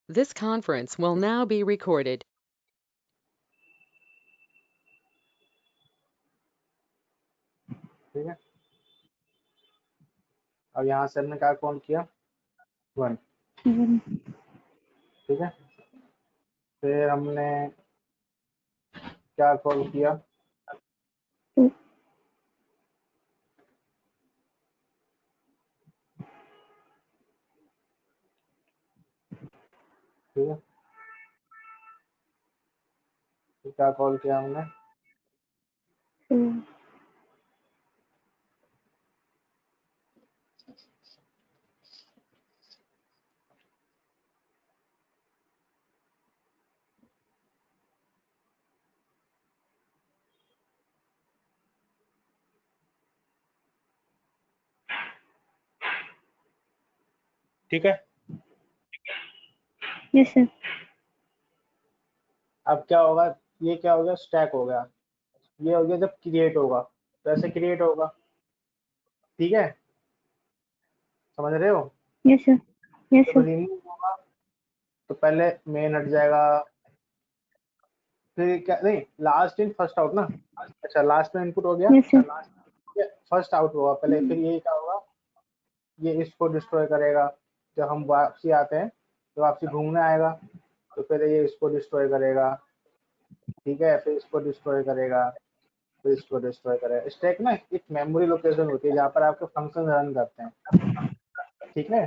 This conference will now be recorded. ठीक है, अब यहाँ से हमने क्या काउंट किया 1, ठीक है। फिर हमने क्या कॉल किया 2, ठीक है, फिर क्या कॉल किया हमने 2, ठीक है। yes sir, अब क्या होगा, ये क्या हो गया स्टैक हो गया, ये हो गया जब क्रिएट होगा तो ऐसे क्रिएट होगा, ठीक है, समझ रहे हो। yes sir, yes जब sir, रिमूव होगा तो पहले मेन हट जाएगा, फिर क्या नहीं लास्ट इन फर्स्ट आउट ना, अच्छा लास्ट में इनपुट हो गया, yes sir, फर्स्ट आउट होगा पहले, फिर ये क्या होगा, ये इसको डिस्ट्रॉय करेगा, जब हम वापसी आते हैं तो वापसी घूमने आएगा तो फिर ये इसको डिस्ट्रॉय करेगा, ठीक है, फिर इसको डिस्ट्रॉय करेगा, फिर इसको डिस्ट्रॉय करेगा। स्टैक ना एक मेमोरी लोकेशन होती है जहाँ पर आपके फंक्शन रन करते हैं, ठीक है।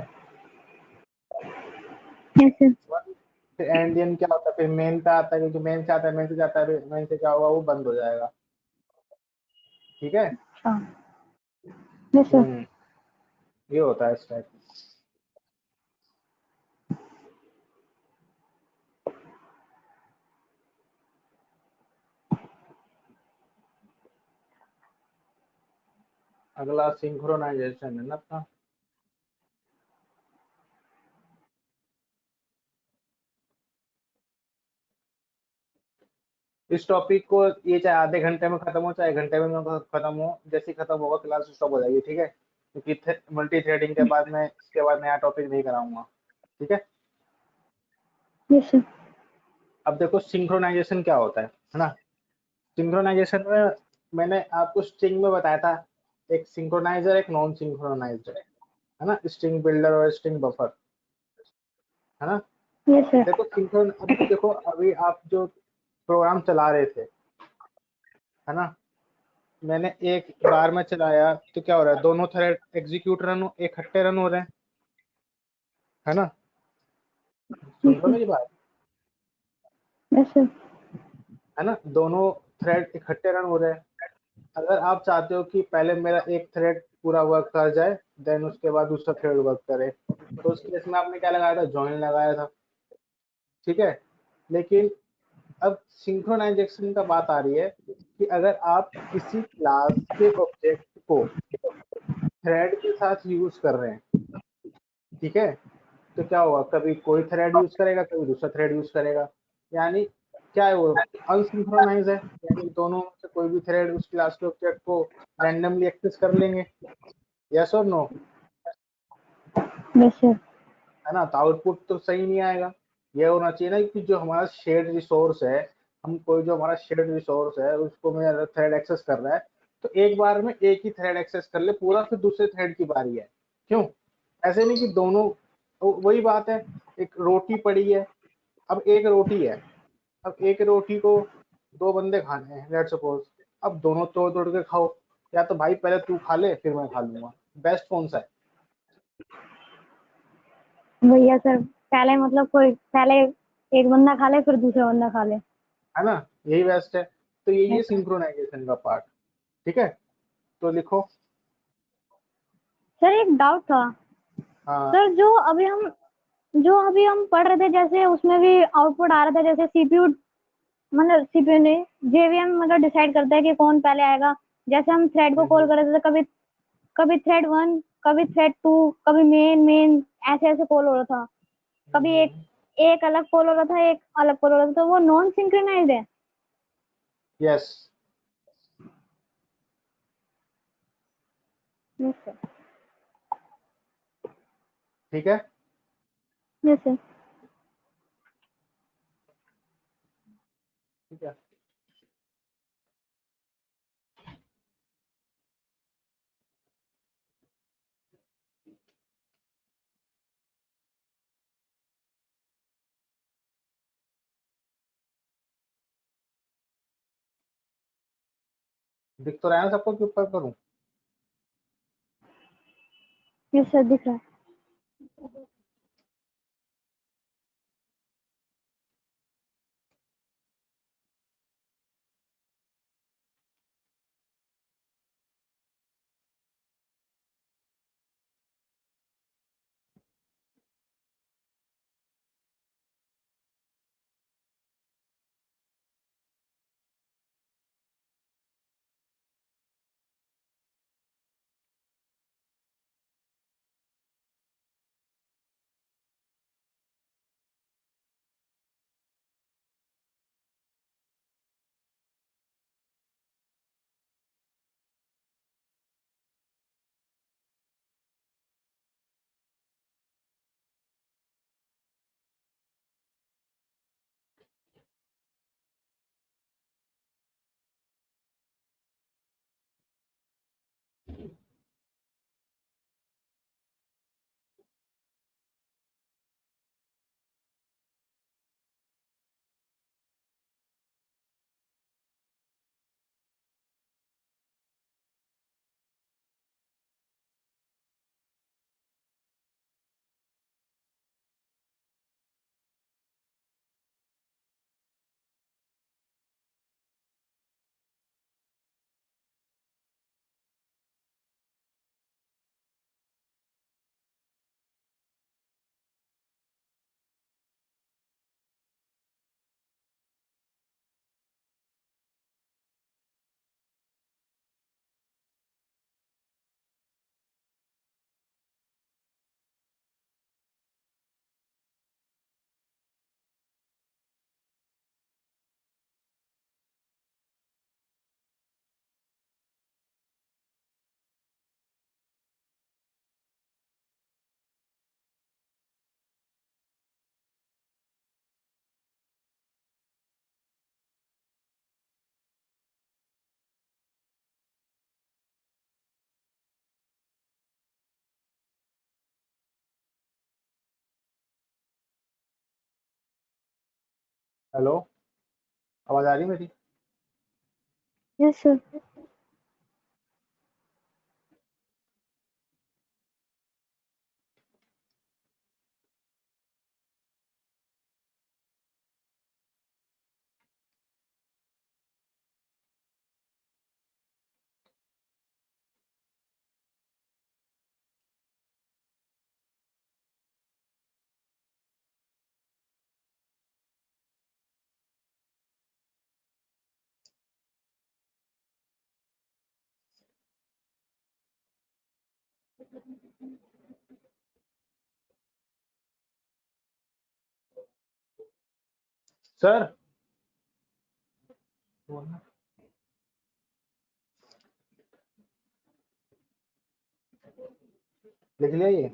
yes sir, फिर एंडियन क्या होता है, फिर मेन पे आता है, क्योंकि मेन से आता है, मेन से जाता है, मेन से क्या होगा वो बंद हो जाएगा, ठीक है। yes sir, ये होता है स्टैक। अगला सिंक्रोनाइजेशन है ना अपना। इस टॉपिक को ये चाहे आधे घंटे में खत्म हो चाहे घंटे में खत्म हो, जैसे ही खत्म होगा क्लास स्टॉप हो जाएगी, ठीक है, क्योंकि मल्टी थ्रेडिंग के बाद मैं इसके बाद नया टॉपिक नहीं कराऊंगा, ठीक है। yes sir, अब देखो सिंक्रोनाइजेशन क्या होता है ना। सिंक्रोनाइजेशन में मैंने आपको स्ट्रिंग में बताया था, एक सिंक्रोनाइजर एक नॉन सिंक्रोनाइजर है ना, स्ट्रिंग बिल्डर और स्ट्रिंग बफर, है ना। yes sir, देखो सिंक्रोन, अभी देखो अभी आप जो प्रोग्राम चला रहे थे, है ना, मैंने एक बार में चलाया तो क्या हो रहा है, दोनों थ्रेड एग्जीक्यूट रन इकट्ठे रन हो रहे हैं, है ना, सुन रहे हो मेरी बात, yes sir, है ना, दोनों थ्रेड इकट्ठे रन हो रहे हैं। अगर आप चाहते हो कि पहले मेरा एक थ्रेड पूरा वर्क कर जाए देन उसके बाद दूसरा थ्रेड वर्क करे, तो उस केस में आपने क्या लगाया था, जॉइन लगाया था, ठीक है। लेकिन अब सिंक्रोनाइजेशन का बात आ रही है कि अगर आप किसी क्लास के ऑब्जेक्ट को थ्रेड के साथ यूज कर रहे हैं, ठीक है, तो क्या होगा, कभी कोई थ्रेड यूज करेगा कभी दूसरा थ्रेड यूज करेगा, यानी क्या है वो अनसिंक्रोनाइज है, यानी दोनों में से कोई भी थ्रेड उस क्लास के ऑब्जेक्ट को रैंडमली एक्सेस कर लेंगे, यस और नो, yes sir, है ना। तो आउटपुट तो सही नहीं आएगा। ये होना चाहिए ना कि जो हमारा शेयर्ड रिसोर्स है, हम कोई जो हमारा शेयर्ड रिसोर्स है उसको मेरा थ्रेड एक्सेस कर रहा है तो एक बार में एक ही थ्रेड एक्सेस कर ले पूरा, फिर दूसरे थ्रेड की बारी है, क्यों, ऐसे नहीं कि दोनों, वही बात है, एक रोटी पड़ी है, अब एक रोटी है, अब एक रोटी को दो बंदे खाने हैं लेट्स सपोज, अब दोनों तोड़ तोड़ के खाओ, या तो भाई पहले तू खा ले फिर मैं खा लूंगा, बेस्ट कौन सा भैया सर पहले मतलब कोई पहले एक बंदा खा ले फिर दूसरा बंदा खा ले। है ना, यही बेस्ट है। तो ये yes sir, सिंक्रोनाइजेशन का पार्ट, ठीक है, तो लिखो। सर एक डाउट था हाँ सर, जो अभी हम पढ़ रहे थे जैसे उसमें भी आउटपुट आ रहा था जैसे सीपीयू मतलब सीपीयू ने जेवीएम मतलब डिसाइड करता है कि कौन पहले आएगा, जैसे हम थ्रेड को कॉल कर रहे थे तो कभी कभी थ्रेड 1 कभी थ्रेड 2 कभी मेन ऐसे ऐसे कॉल हो रहा था, कभी एक एक अलग कॉल हो रहा था एक अलग कॉल हो रहा था, तो वो नॉन सिंक्रोनाइज्ड है। यस, यस सर, ठीक है। यस सर, क्या? दिख तो रहा है ना सबको कि ऊपर करूं? यस सर, दिख रहा है। हेलो, आवाज आ रही है मेरी? Yes sir. सर, लिख लिया ये?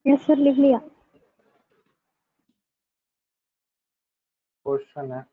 यस सर, लिख लिया। क्वेश्चन है,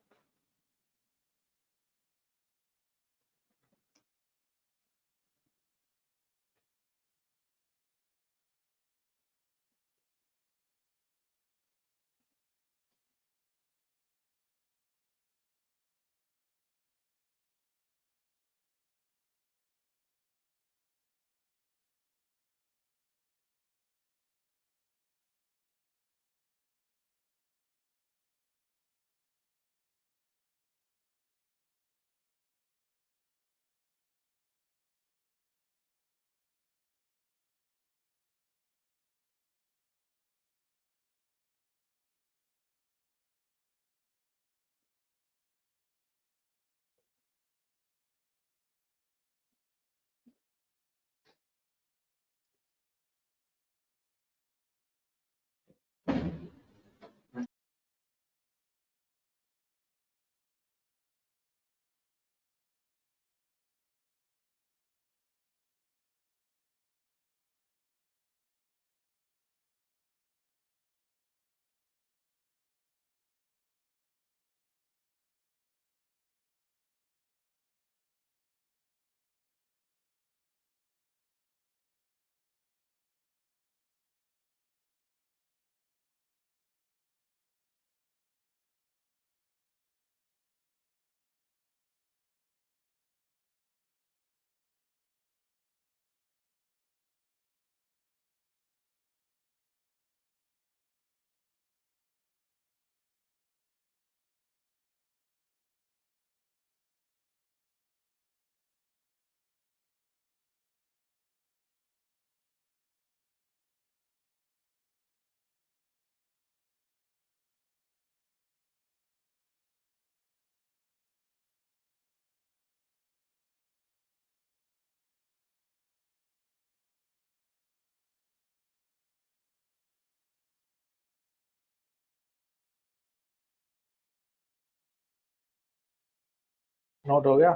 नोट हो गया?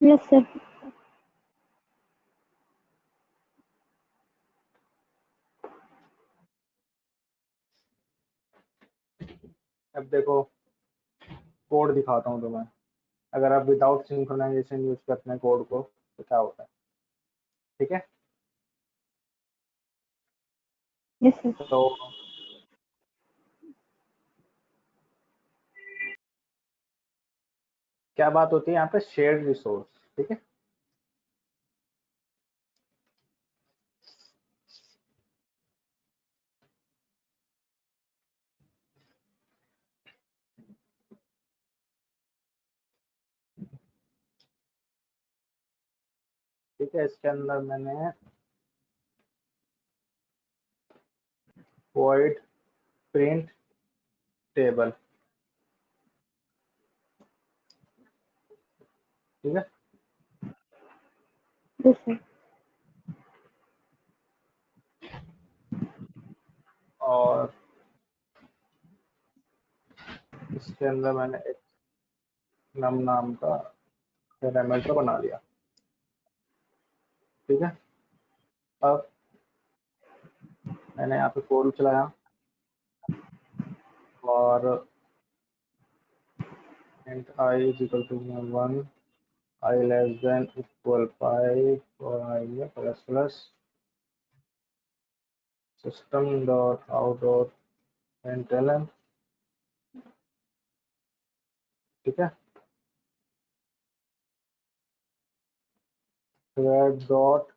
Yes sir. अब देखो कोड दिखाता हूँ तुम्हें। अगर आप विदाउट सिंक्रोनाइजेशन यूज करते हैं कोड को तो क्या होता है, ठीक है? Yes sir. तो क्या बात होती है यहाँ पे, शेयर्ड रिसोर्स, ठीक है? ठीक है, इसके अंदर मैंने void print टेबल, ठीक है? Yes sir. और इसके अंदर मैंने एक नम नाम का पैरामीटर बना लिया, ठीक है? अब मैंने यहाँ पे कोड चलाया और int I is equal to 1, I less than equal 5 और I है plus system dot out dot println, ठीक है? thread dot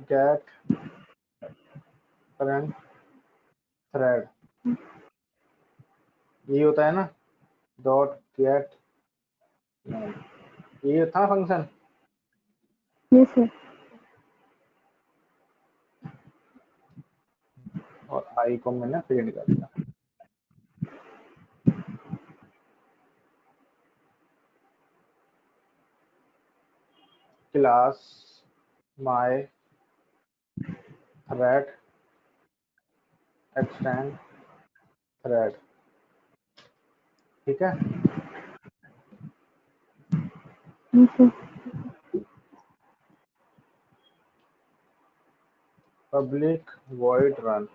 get current thread, ये होता है ना, डॉट गेट नेम, ये था फंक्शन। Yes sir. और आई को मैंने प्रिंट कर दिया। Class my thread extend thread, ठीक है? Yes sir. Public void run,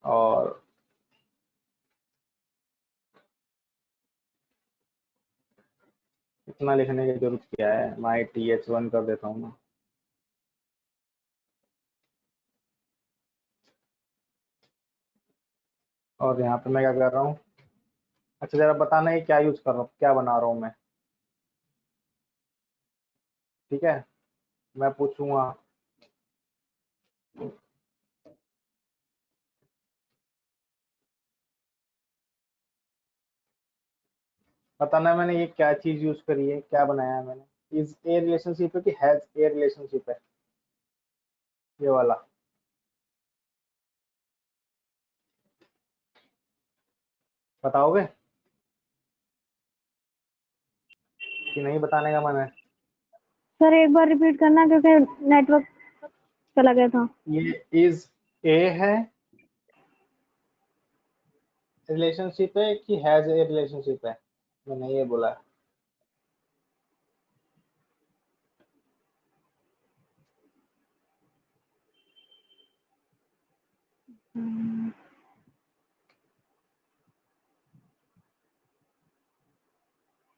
और इतना लिखने की जरूरत क्या है, माई th1 कर देता हूँ ना। और यहाँ पे मैं क्या कर रहा हूँ, अच्छा जरा बताना है क्या यूज कर रहा हूँ, क्या बना रहा हूँ मैं, ठीक है? मैं पूछूंगा बताना है मैंने ये क्या चीज यूज करी है, क्या बनाया है मैंने। इज ए रिलेशनशिप है कि हैज ए रिलेशनशिप है, ये वाला बताओगे कि नहीं बताने का मन है? सर एक बार रिपीट करना क्योंकि नेटवर्क चला गया था। ये इज ए है रिलेशनशिप है कि हैज ए रिलेशनशिप है, मैंने ये बोला है।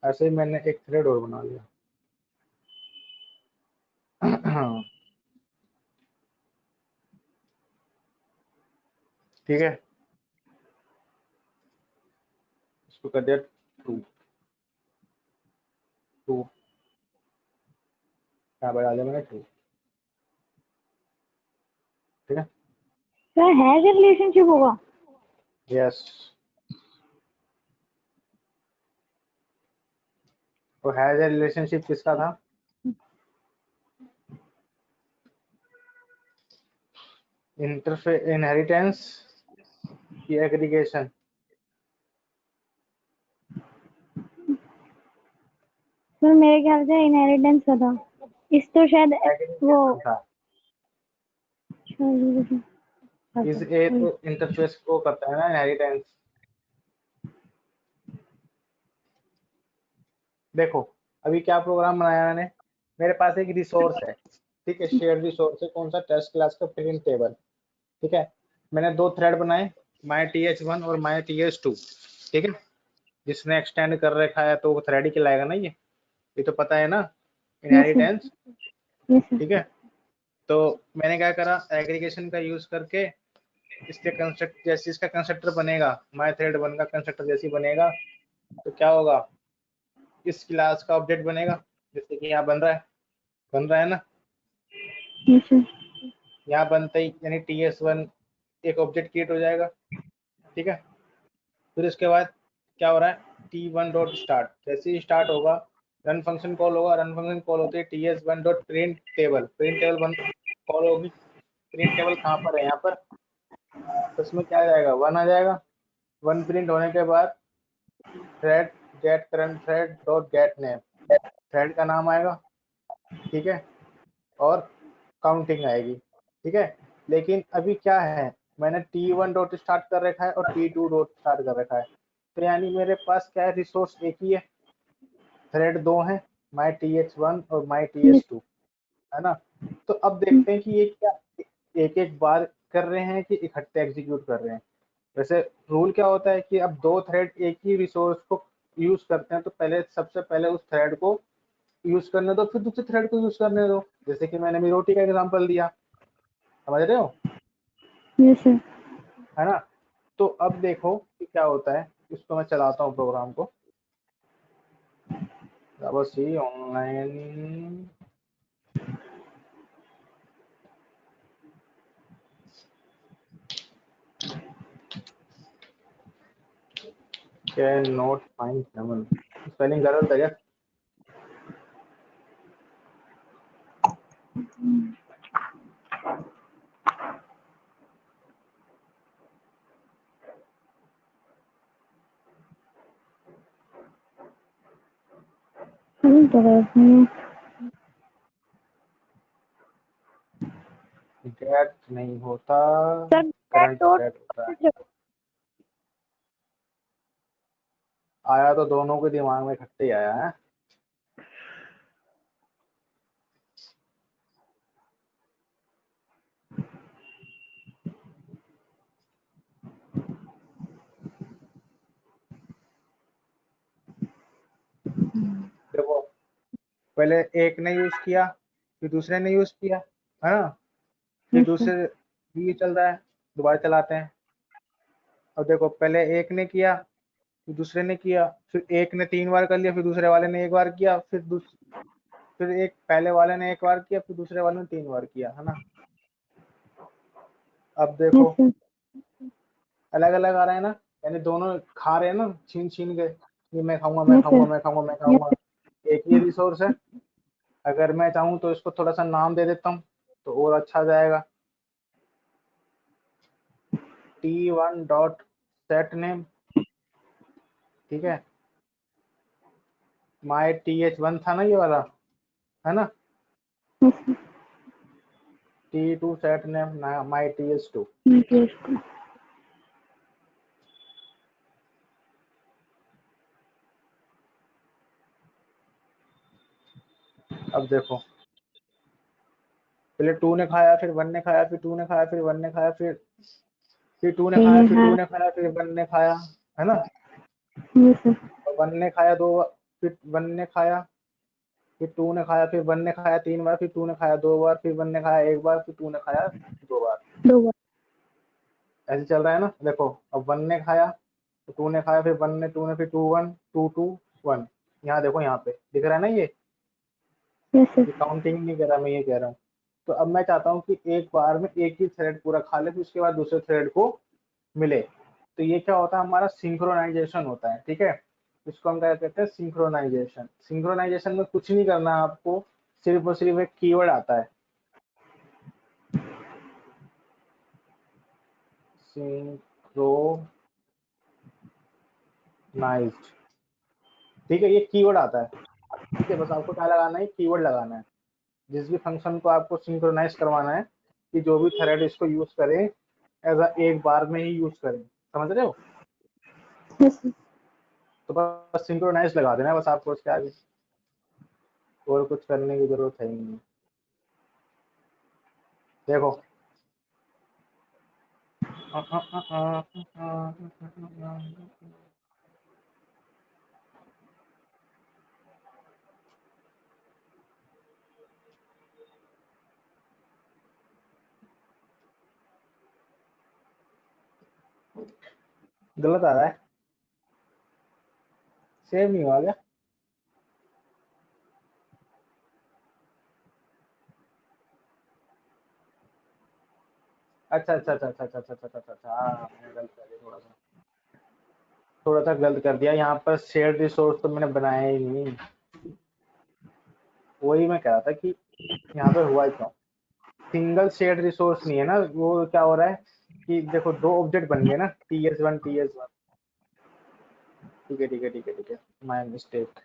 ऐसे ही मैंने एक थ्रेड और बना लिया। ठीक है, इसको कर दिया टू टू, क्या बना दिया मैंने, टू, ठीक है? सर हैज ए रिलेशनशिप होगा? यस, तो हैज ए रिलेशनशिप किसका था, इनहेरिटेंस की एग्रीगेशन, सर मेरे ख्याल से इनहेरिटेंस का था। इस तो शायद वो था। इस अच्छा, ए तो इंटरफेस को करता है ना इनहेरिटेंस। देखो अभी क्या प्रोग्राम बनाया मैंने, मेरे पास एक रिसोर्स है, ठीक है, शेयर रिसोर्स है, कौन सा, टेस्ट क्लास का प्रिंट टेबल, ठीक है। मैंने दो थ्रेड बनाए, माई th1 और माई th2, ठीक है। जिसने एक्सटेंड कर रखा है तो वो थ्रेड ही कहलाएगा ना, ये तो पता है ना, इनहेरिटेंस, ठीक है। तो मैंने क्या करा, एग्रीगेशन का यूज करके इसके कंस्ट्रक्ट, जैसे इसका कंस्ट्रक्टर बनेगा, माई थ्रेड वन का कंस्ट्रक्टर जैसे बनेगा, तो क्या होगा, इस क्लास का ऑब्जेक्ट बनेगा, जैसे कि यहाँ बन रहा है ना, यहाँ बनते ही यानी ts1 एक ऑब्जेक्ट क्रिएट हो जाएगा, ठीक है। फिर उसके बाद क्या हो रहा है, t1 डॉट स्टार्ट, जैसे ही स्टार्ट होगा रन फंक्शन कॉल होगा, रन फंक्शन कॉल होते ही ts1 dot print table call होगी। प्रिंट टेबल कहाँ पर है, यहाँ पर, तो उसमें क्या आ जाएगा, 1 आ जाएगा। 1 प्रिंट होने के बाद thread get current thread dot get name, thread का नाम आएगा, ठीक है, और काउंटिंग आएगी, ठीक है। लेकिन अभी क्या है, मैंने t1 डॉट स्टार्ट कर रखा है और t2 डॉट स्टार्ट कर रखा है, तो यानी मेरे पास क्या है, रिसोर्स एक ही है, थ्रेड दो हैं, माई th1 और माई th2, है ना। तो अब देखते हैं कि ये क्या एक एक बार कर रहे हैं कि इकट्ठे एग्जीक्यूट कर रहे हैं। वैसे रूल क्या होता है कि अब दो थ्रेड एक ही रिसोर्स को यूज करते हैं तो पहले सबसे पहले उस थ्रेड को यूज करने दो, फिर दूसरे थ्रेड को यूज करने दो, जैसे कि मैंने अभी रोटी का एग्जांपल दिया, समझ रहे हो, है ना। तो अब देखो कि क्या होता है, इसको मैं चलाता हूँ प्रोग्राम को, बस ये online can not find 7, spelling गलत है क्या, गेट नहीं होता, करंट थ्रेड होता है। आया तो दोनों के दिमाग में इकट्ठे ही आया है। देखो पहले एक ने यूज किया, फिर दूसरे ने यूज किया, है ना, फिर दूसरे भी ये चल रहा है, दोबारा चलाते हैं। अब देखो पहले एक ने किया, फिर दूसरे ने किया, फिर एक ने 3 बार कर लिया, फिर दूसरे वाले ने एक बार किया, फिर एक पहले वाले ने एक बार किया, फिर दूसरे वाले ने 3 बार किया, है ना। अब देखो अलग अलग आ रहा है ना, यानी दोनों खा रहे हैं ना, छीन छीन के, ये मैं खाऊंगा मैं खाऊंगा मैं खाऊंगा मैं खाऊंगा। एक ही रिसोर्स है, अगर मैं चाहूँ तो इसको थोड़ा सा नाम दे देता हूँ तो और अच्छा जाएगा, t1 डॉट सेट नेम, ठीक है, माई th1 था ना ये वाला, है ना, t2 set name my th2। अब देखो पहले 2 ने खाया, फिर 1 ने खाया, फिर 2 ने खाया, फिर 1 ने खाया, फिर 2 ने खाया, फिर 2 ने खाया, फिर 1 ने खाया, है ना। और 1 ने खाया दो, फिर 1 ने खाया, फिर 2 ने खाया, फिर 1 ने खाया 3 बार, फिर 2 ने खाया 2 बार, फिर 1 ने खाया 1 बार, फिर 2 ने खाया 2 बार, ऐसे चल रहा है ना। देखो अब 1 ने खाया तो 2 ने खाया, फिर 1 ने 2 ने, फिर 2 1 2 2 1, यहाँ देखो यहाँ पे दिख रहा है ना, ये काउंटिंग नहीं कर रहा, मैं ये कह रहा हूँ। तो अब मैं चाहता हूँ कि एक बार में एक ही थ्रेड पूरा खा ले, फिर उसके बाद दूसरे थ्रेड को मिले, तो ये क्या होता है, हमारा सिंक्रोनाइजेशन होता है, ठीक है। इसको हम क्या कहते हैं, सिंक्रोनाइजेशन। सिंक्रोनाइजेशन में कुछ नहीं करना है आपको, सिर्फ और सिर्फ एक कीवर्ड आता है, सिंक्रोनाइज्ड, ठीक है, ये कीवर्ड आता है, ठीक है, बस आपको क्या लगाना है, कीवर्ड लगाना है। जिस भी फंक्शन को आपको सिंक्रोनाइज करवाना है कि जो भी थ्रेड इसको यूज करे एक बार में ही यूज करें, समझ रहे हो? तो बस सिंक्रोनाइज लगा देना है बस आपको, उसके आगे और कुछ करने की जरूरत है ही नहीं। देखो गलत आ रहा है, सेव नहीं हुआ क्या? अच्छा अच्छा अच्छा अच्छा अच्छा अच्छा अच्छा अच्छा अच्छा, हाँ मैंने गलत कर दिया, थोड़ा सा गलत कर दिया। यहाँ पर शेयर रिसोर्स तो मैंने बनाया ही नहीं, वही मैं कह रहा था कि यहाँ पे हुआ क्या, सिंगल शेयर्ड रिसोर्स नहीं है ना, वो क्या हो रहा है कि देखो दो ऑब्जेक्ट बन गए ना, ts1 ts1। ठीक है ठीक है ठीक है ठीक है, माय मिस्टेक।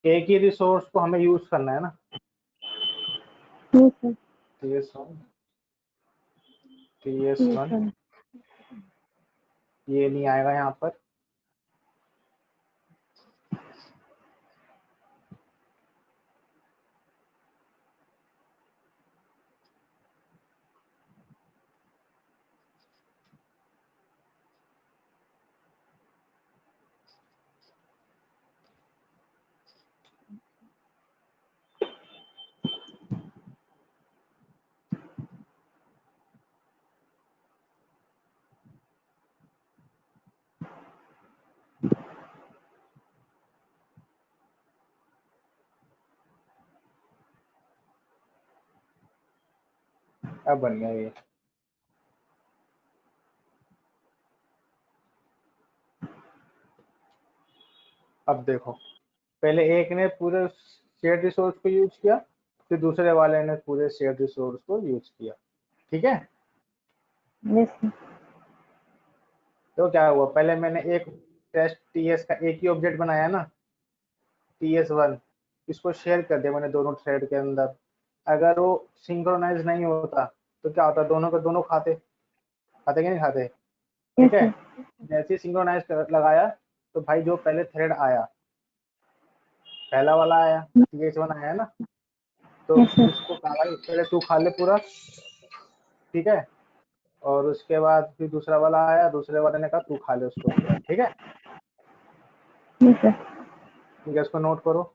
एक ही रिसोर्स को हमें यूज करना है ना, ts1 ts1, ये नहीं आएगा यहाँ पर। अब बन गया ये। अब देखो, पहले एक ने पूरे शेयर रिसोर्स को यूज किया, फिर दूसरे वाले ने पूरे शेयर रिसोर्स को यूज किया, ठीक है? तो क्या हुआ, पहले मैंने एक टेस्ट टीएस का एक ही ऑब्जेक्ट बनाया ना, ts1, इसको शेयर कर दिया मैंने दोनों थ्रेड के अंदर। अगर वो सिंक्रोनाइज नहीं होता तो क्या होता, दोनों के दोनों खाते खाते कि नहीं खाते, ठीक है? जैसे ही सिंक्रोनाइज लगाया तो भाई जो पहले थ्रेड आया, पहला वाला आया, ts1 आया ना, तो उसको कहा भाई पहले तू खा ले पूरा, ठीक है? और उसके बाद फिर दूसरा वाला आया, दूसरे वाले ने कहा तू खा ले उसको पूरा, ठीक है? ठीक है, इसको नोट करो।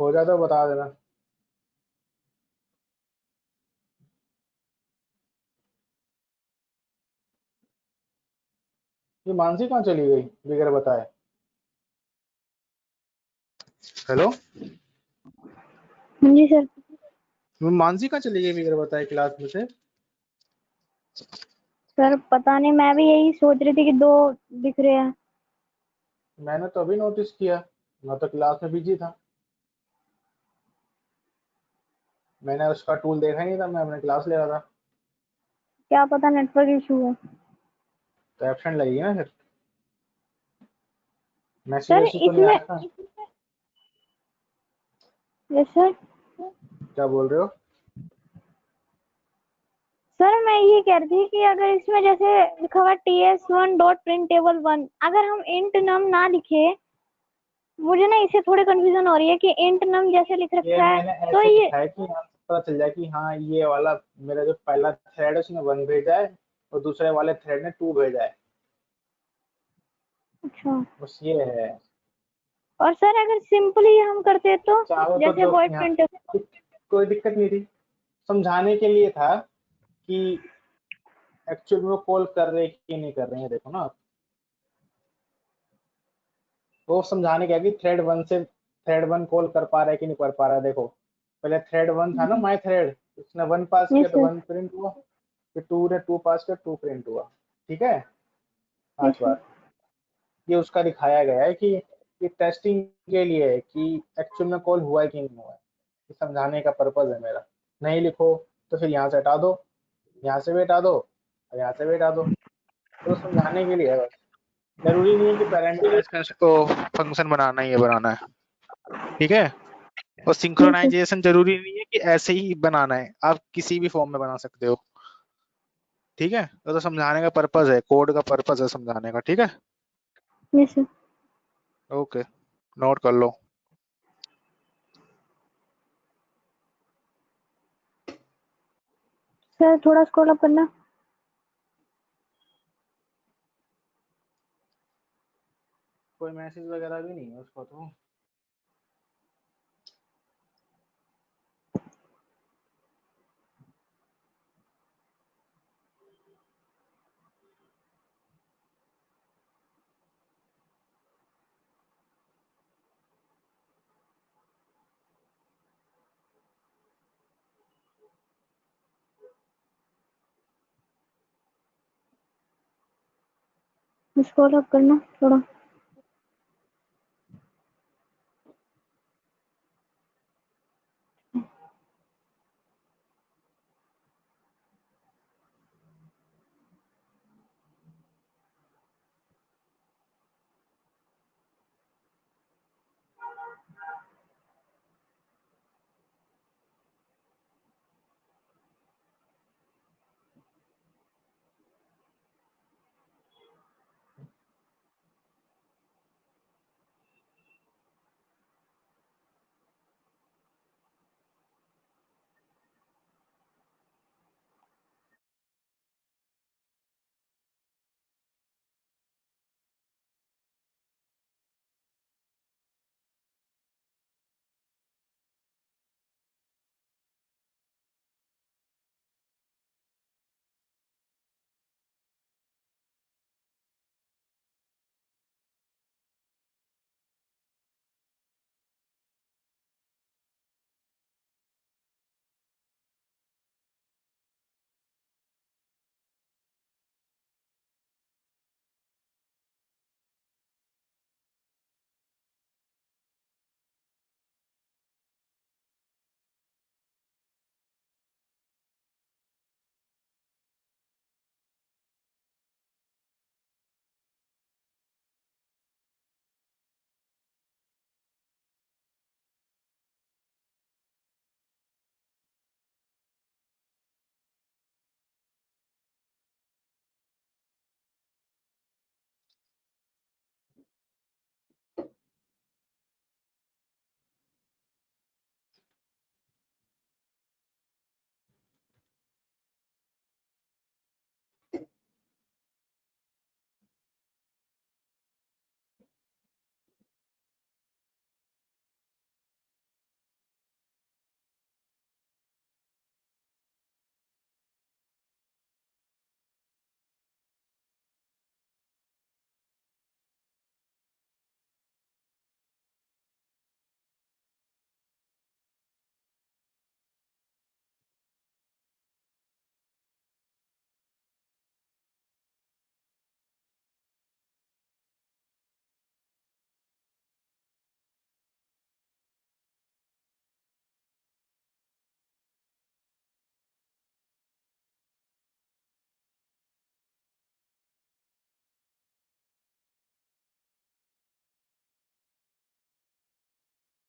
हो जाए तो बता देना। ये मानसी कहाँ चली गई बगैर बताए? हेलो, हाँ जी सर। मानसी कहाँ चली गई बगैर बताए क्लास में से? सर पता नहीं, मैं भी यही सोच रही थी कि 2 दिख रहे हैं। मैंने तो अभी नोटिस किया, मैं तो क्लास में बिजी था। मैंने उसका टूल देखा ही नहीं था, मैं अपने क्लास ले रहा था। क्या पता नेटवर्क इशू है। तो एब्सेंट लगेगी ना फिर। मैसेज सर वैसेज तो नहीं इसमें, आया था? Yes sir. क्या बोल रहे हो? सर मैं ये कह रही थी कि अगर इसमें जैसे लिखा हुआ TS1 डॉट प्रिंटेबल 1, अगर हम इंट नम ना लिखे, मुझे ना इससे थोड़ी कंफ्यूजन हो रही है कि इंट नम जैसे लिख ये रखा है मैंने तो ऐसे ये। लिखा है कि यहाँ से पता चल जाए कि हाँ ये वाला मेरा जो पहला थ्रेड है उसने 1 भेजा है और दूसरे वाले थ्रेड ने 2 भेजा है। अच्छा। बस ये है। और सर अगर सिंपली हम करते तो चाहो तो जैसे जो वॉइड यहाँ प्रिंट। कोई दिक्कत नहीं थी, समझाने के लिए था कि एक्चुअल में वो कॉल कर रहे हैं कि नहीं कर रहे हैं, देखो ना आप। वो समझाने क्या कि थ्रेड 1 से थ्रेड 1 कॉल कर पा रहा है कि नहीं कर पा रहा है। देखो पहले थ्रेड 1 था ना, माई थ्रेड, उसने 1 पास किया यस तो सर। 1 प्रिंट हुआ, फिर 2 ने 2 पास किया, 2 प्रिंट हुआ। ठीक है, यस 5 सर। बार ये उसका दिखाया गया है कि ये टेस्टिंग के लिए है कि एक्चुअल में कॉल हुआ है कि नहीं हुआ है। ये समझाने का पर्पज है मेरा। नहीं लिखो तो फिर यहाँ से हटा दो, यहाँ से भी हटा दो और यहाँ से भी हटा दो, तो समझाने के लिए है बस। जरूरी नहीं है कि पैरामीटराइज को फंक्शन बनाना ही है, बनाना है। ठीक है, और यस सर। सिंक्रोनाइजेशन जरूरी नहीं है कि ऐसे ही बनाना है, आप किसी भी फॉर्म में बना सकते हो। ठीक है, तो समझाने का पर्पज है, कोड का पर्पज है समझाने का। ठीक है, यस सर। ओके, नोट कर लो। सर थोड़ा स्क्रॉल अप करना। कोई मैसेज वगैरह भी नहीं है उसको तो। स्क्रॉल अप करना थोड़ा।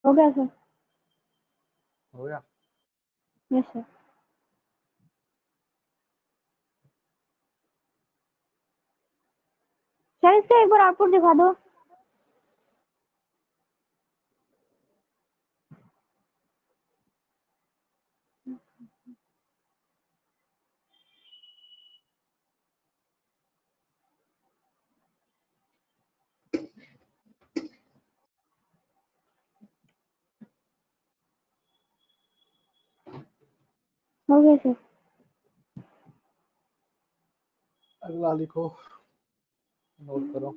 हो गया सर। हो गया। Yes sir. सर इसका एक बार आउटपुट दिखा दो। हो गया सर। अगला लिखो, नोट करो।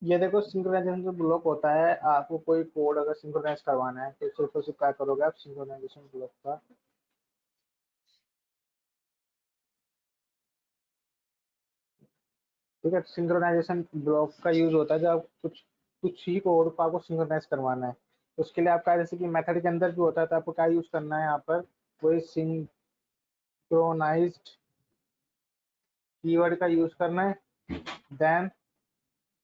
ये देखो, सिंक्रोनाइजेशन जो ब्लॉक होता है, आपको कोई कोड अगर सिंक्रोनाइज करवाना है तो सिर्फ और सिर्फ क्या करोगे आप, सिंक्रोनाइजेशन ब्लॉक का ठीक है, सिंक्रोनाइजेशन ब्लॉक का यूज होता है जब कुछ कुछ ही कोड को आपको सिंक्रोनाइज करवाना है। तो उसके लिए आपका जैसे कि मेथड के अंदर भी होता है, तो आपको क्या यूज करना है यहाँ पर, कोई सिंक्रोनाइज्ड कीवर्ड का यूज करना है। देन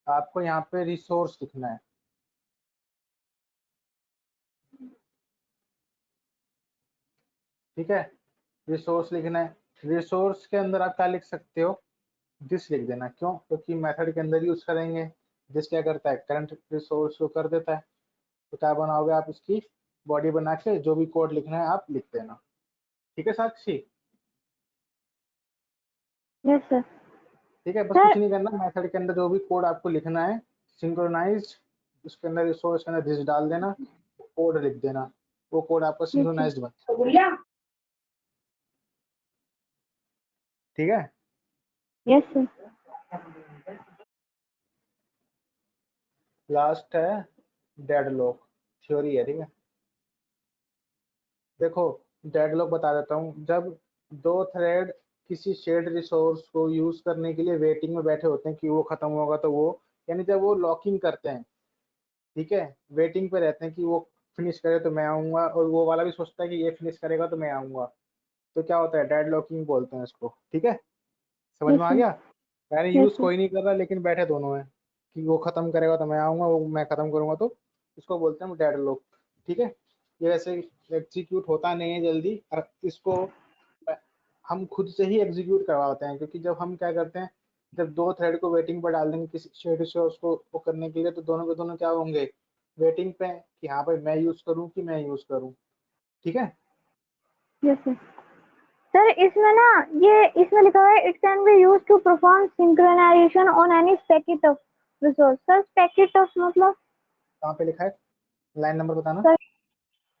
आपको यहाँ पे रिसोर्स लिखना है। ठीक है, रिसोर्स लिखना है। रिसोर्स के अंदर आप क्या लिख सकते हो, दिस लिख देना। क्यों? क्योंकि मेथड के अंदर यूज करेंगे। दिस क्या करता है, करंट रिसोर्स को कर देता है। तो क्या बनाओगे आप, इसकी बॉडी बना के जो भी कोड लिखना है आप लिख देना। ठीक है साक्षी? Yes sir. ठीक है, बस सर कुछ नहीं करना, मेथड के अंदर जो भी कोड आपको लिखना है सिंक्रोनाइज्ड, उसके अंदर रिसोर्स के अंदर दिस डाल देना, कोड लिख देना, वो कोड आपका सिंक्रोनाइज्ड बन। ठीक है, यस सर। लास्ट है डेडलॉक थ्योरी है। ठीक है, देखो डेडलॉक बता देता हूँ। जब दो थ्रेड किसी शेयर्ड रिसोर्स को यूज करने के लिए वेटिंग में बैठे होते हैं कि वो खत्म होगा तो वो, यानी जब वो लॉकिंग करते हैं, ठीक है, वेटिंग पे रहते हैं कि वो फिनिश करे तो मैं आऊंगा, और वो वाला भी सोचता है कि ये फिनिश करेगा तो मैं आऊंगा, तो क्या होता है, डेडलॉकिंग बोलते हैं इसको। ठीक है, समझ यस में आ सर। गया? यानी यस यूज सर। कोई नहीं कर रहा लेकिन बैठे दोनों हैं कि वो खत्म करेगा तो मैं आऊंगा, वो मैं खत्म करूंगा तो, इसको बोलते हैं डेडलॉक। ठीक है, ये वैसे एग्जीक्यूट होता नहीं है जल्दी, और इसको हम खुद से ही एग्जीक्यूट करवाते हैं, क्योंकि जब हम क्या करते हैं, जब दो थ्रेड को वेटिंग पर डाल देंगे किसी शेयर्ड रिसोर्स को वो करने के लिए, तो दोनों के दोनों क्या होंगे, वेटिंग पे कि हाँ भाई मैं यूज करूँ कि मैं यूज करूँ। ठीक है, यस सर। सर इसमें ना, ये इसमें लिखा हुआ है it can be use to perform synchronization on any packet of resource. Sir packet of मतलब? कहाँ पे लिखा है, लाइन नंबर बताना। सर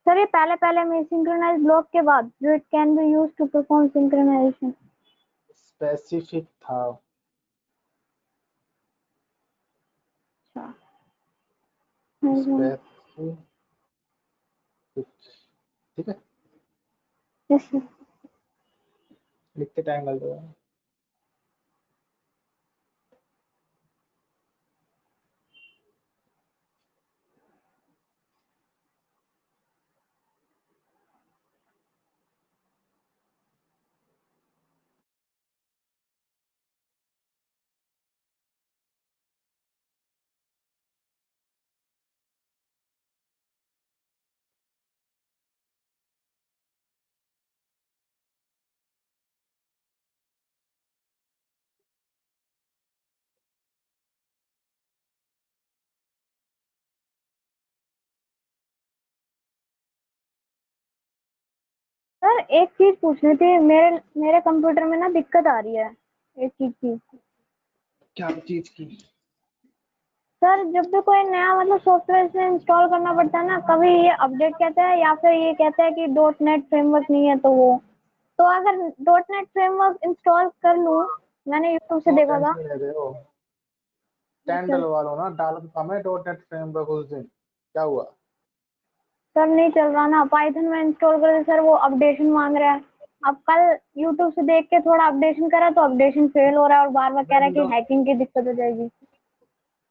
सर ये पहले पहले में सिंक्रोनाइज ब्लॉक के बाद जो it can be use to perform synchronization. Specific था। अच्छा। स्पेसिफिक। ठीक है, यस सर। लिखते टाइम लग जाएगा। सर एक चीज पूछनी थी, मेरे मेरे कंप्यूटर में ना दिक्कत आ रही है एक चीज की। क्या चीज की? सर जब भी कोई नया मतलब सॉफ्टवेयर इसमें इंस्टॉल करना पड़ता है ना, कभी ये अपडेट कहता है या फिर ये कहता है कि डॉट नेट फ्रेमवर्क नहीं है, तो वो, तो अगर डॉट नेट फ्रेमवर्क इंस्टॉल कर लूँ, मैंने यूट्यूब से तो देखा था। टेंशन ले रहे हो, 10 सर डलवा लो ना, डाल तो मैं डॉट नेट फ्रेमवर्क उस दिन, क्या हुआ? सर नहीं चल रहा ना, पाइथन में इंस्टॉल कर सर वो अपडेशन मांग रहा है। अब कल यूट्यूब से देख के थोड़ा अपडेशन करा तो अपडेशन फेल हो रहा है और बार बार कह रहा है विंडो कि हैकिंग की दिक्कत हो जाएगी।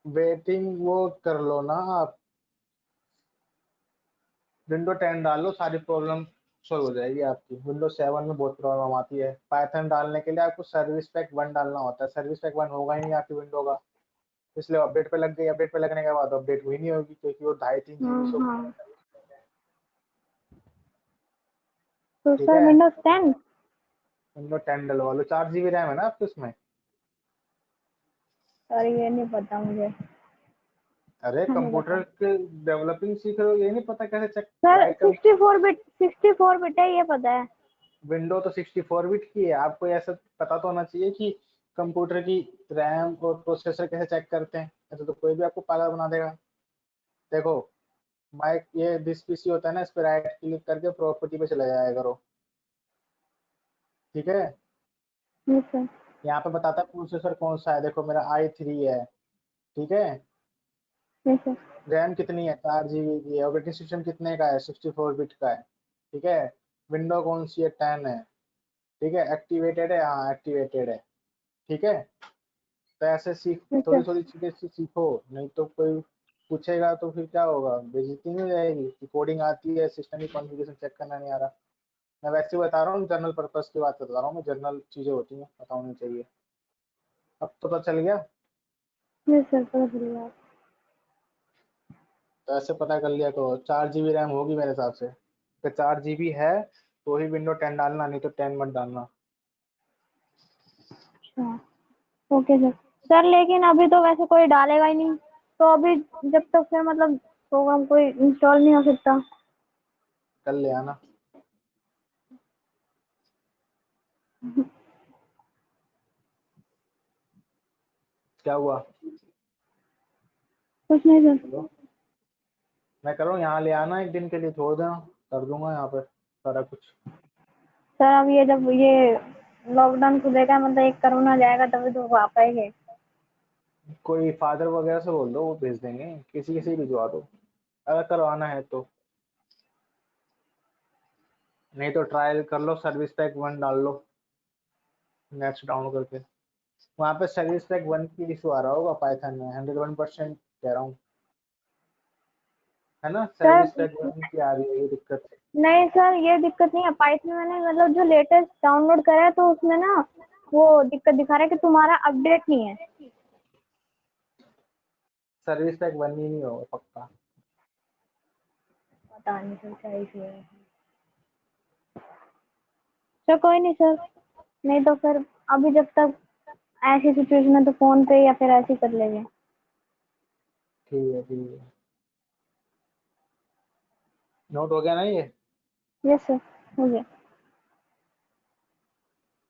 वेटिंग वो कर लो ना आप, विंडो 10 डाल लो, सारी प्रॉब्लम सॉल्व हो जाएगी आपकी। विंडो 7 में बहुत प्रॉब्लम आती है, पाइथन डालने के लिए आपको सर्विस पैक 1 डालना होता है, सर्विस पैक 1 होगा ही नहीं आपकी विंडो का, इसलिए अपडेट पे लग गई, अपडेट पे लगने के बाद अपडेट हुई नहीं होगी, क्योंकि वो 2.5-3 GB हाँ से ऊपर। हाँ। तो ठीक सर है, विंडोज 10। विंडो 10 डलवा लो, 4 GB रैम है ना आपके उसमें। सर ये नहीं पता मुझे। अरे नहीं कंप्यूटर पता के डेवलपिंग सीख रहे हो, ये नहीं पता कैसे चेक, सर। राइट? 64 बिट है, ये पता है। विंडो तो 64 बिट की है, आपको ऐसा पता तो होना चाहिए कि कंप्यूटर की रैम और प्रोसेसर कैसे चेक करते हैं, ऐसे तो कोई भी आपको पागल बना देगा। देखो, माइक ये दिस पीसी होता है ना, इस पर राइट क्लिक करके प्रॉपर्टी पे चले जाया करो। ठीक है, यस सर। यहाँ पे बताता है प्रोसेसर कौन सा है, देखो मेरा i3 है। ठीक है, यस सर। रैम कितनी है, 4 GB की है, ऑपरेटिंग सिस्टम कितने का है, 64 बिट का है। ठीक है, विंडो कौन सी है, 10 है। ठीक है, एक्टिवेटेड है, हाँ एक्टिवेटेड है। ठीक है, तो ऐसे सीख, यस थोड़ी सर। थोड़ी चीजें सीखो, नहीं तो कोई पूछेगा तो फिर क्या होगा, बेइज्जती नहीं हो जाएगी कि कोडिंग आती है, सिस्टम की कॉन्फ़िगरेशन चेक करना नहीं आ रहा। मैं वैसे ही बता रहा हूँ, जनरल पर्पस की बात बता रहा हूँ मैं, जनरल चीजें होती हैं, पता होनी चाहिए। अब तो पता चल गया। यस सर, पता चल गया। तो ऐसे पता कर लिया करो। 4 GB रैम होगी मेरे हिसाब से। तो 4 GB है तो ही विंडो 10 डालना, नहीं तो 10 मत डालना। अच्छा, ओके सर। सर लेकिन अभी तो वैसे कोई डालेगा ही नहीं, तो अभी जब तक फिर मतलब प्रोग्राम कोई इंस्टॉल नहीं हो सकता। कल ले आना। क्या हुआ? कुछ नहीं सर। हेलो, मैं कर रहा हूँ, यहाँ ले आना, एक दिन के लिए छोड़ देना, कर दूंगा यहाँ पर सारा कुछ। सर अब ये जब ये लॉकडाउन खुलेगा, मतलब एक कोरोना जाएगा तभी तो आ पाएंगे। कोई फादर वगैरह से बोल दो, वो भेज देंगे, किसी किसी भिजवा दो अगर करवाना है तो। नहीं तो ट्रायल कर लो, सर्विस पैक 1 डाल लो नेक्स्ट डाउनलोड करके। वहाँ पे सर्विस पैक 1 की इशू आ रहा होगा पाइथन में, 101% कह रहा हूँ, है ना? सर सर्विस पैक 1 की आ रही है ये दिक्कत। नहीं सर, ये दिक्कत नहीं है। पाइथन मैंने मतलब जो लेटेस्ट डाउनलोड करा है, तो उसमें ना वो दिक्कत दिखा रहा है कि तुम्हारा अपडेट नहीं है। सर्विस पैक 1 ही नहीं होगा पक्का। पता नहीं सर क्या इशू है। सर कोई नहीं सर, नहीं तो फिर अभी जब तक ऐसी सिचुएशन है तो फोन पे या फिर ऐसे ही कर लेंगे। ठीक है, ठीक है। नोट हो गया ना ये? यस सर, हो गया।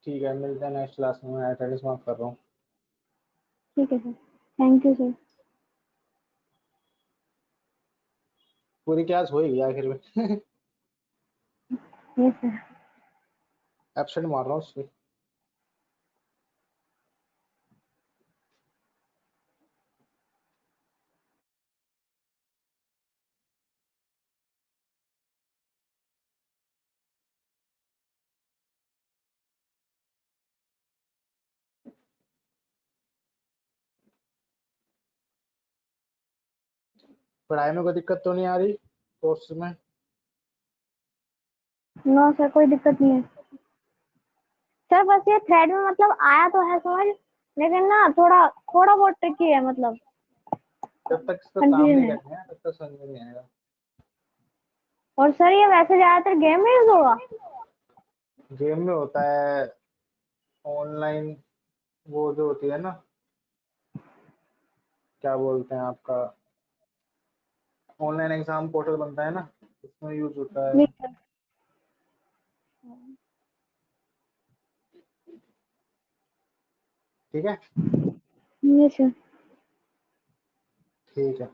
ठीक है, मिलते हैं नेक्स्ट क्लास में। मैं अटेंडेंस मार्क कर रहा हूँ। ठीक है सर, थैंक यू सर। पूरी क्लास होएगी आखिर में। Yes sir. एब्सेंट मार रहा हूँ उससे। पढ़ाई में कोई दिक्कत तो नहीं आ रही कोर्स में? नो सर, कोई दिक्कत नहीं है सर। बस ये थ्रेड में मतलब आया तो है समझ, लेकिन ना थोड़ा थोड़ा बहुत ट्रिकी है, मतलब जब तक इस पर काम कंफ्यूजन नहीं है। करते हैं तब तक समझ में नहीं आएगा। और सर ये वैसे ज्यादातर गेम में यूज होगा। गेम में होता है, ऑनलाइन वो जो होती है ना, क्या बोलते हैं आपका, ऑनलाइन एग्जाम पोर्टल बनता है ना, उसमें यूज होता है। जी सर। ठीक है, जी सर। ठीक है,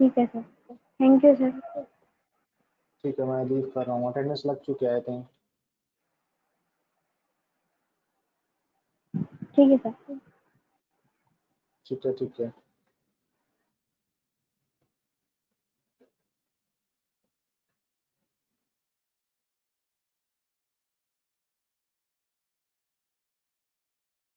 ठीक है सर, थैंक यू सर। ठीक है। मैं लीव कर रहा हूँ, अटेंडेंस लग चुके आए थे। ठीक है सर। ठीक है, ठीक है।